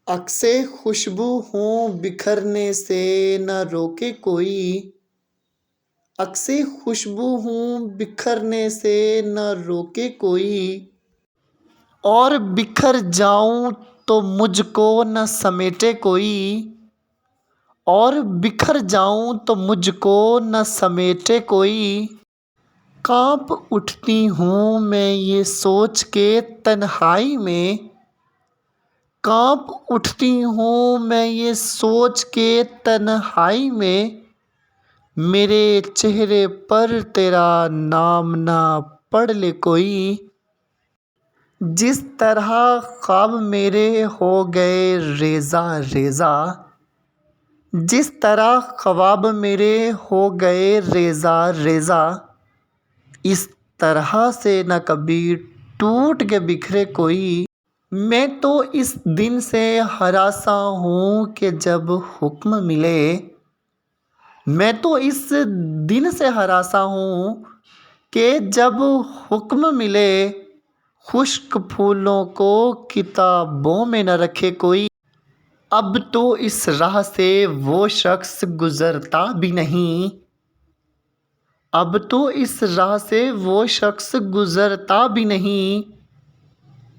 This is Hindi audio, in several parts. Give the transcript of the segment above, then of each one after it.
अक्से खुशबू हूँ बिखरने से न रोके कोई। अक्से खुशबू हूँ बिखरने से न रोके कोई। और बिखर जाऊं तो मुझको न समेटे कोई। और बिखर जाऊं तो मुझको न समेटे कोई। कांप उठती हूँ मैं ये सोच के तन्हाई में। कांप उठती हूँ मैं ये सोच के तन्हाई में। मेरे चेहरे पर तेरा नाम ना पढ़ ले कोई। जिस तरह ख्वाब मेरे हो गए रेज़ा रेज़ा। जिस तरह ख्वाब मेरे हो गए रेज़ा रेज़ा। इस तरह से न कभी टूट के बिखरे कोई। मैं तो इस दिन से हरासा हूँ कि जब हुक्म मिले। मैं तो इस दिन से हरासा हूँ कि जब हुक्म मिले। खुश्क फूलों को किताबों में न रखे कोई। अब तो इस राह से वो शख्स गुज़रता भी नहीं। अब तो इस राह से वो शख्स गुज़रता भी नहीं।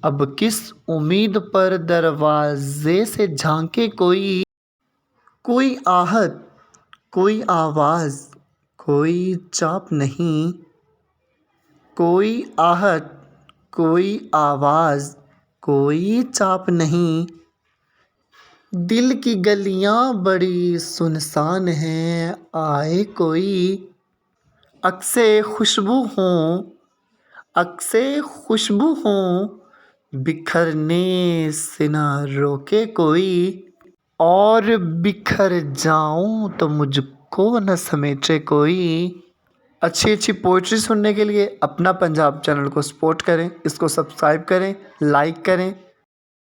अब किस उम्मीद पर दरवाजे से झांके कोई। कोई आहट, कोई आवाज़, कोई चाप नहीं। कोई आहट, कोई आवाज़, कोई चाप नहीं। दिल की गलियां बड़ी सुनसान हैं, आए कोई। अक्से खुशबू हूँ, अक्से खुशबू हूँ बिखरने से ना रोके कोई। और बिखर जाऊं तो मुझको न समेटे कोई। अच्छी अच्छी पोइट्री सुनने के लिए अपना पंजाब चैनल को सपोर्ट करें, इसको सब्सक्राइब करें, लाइक करें।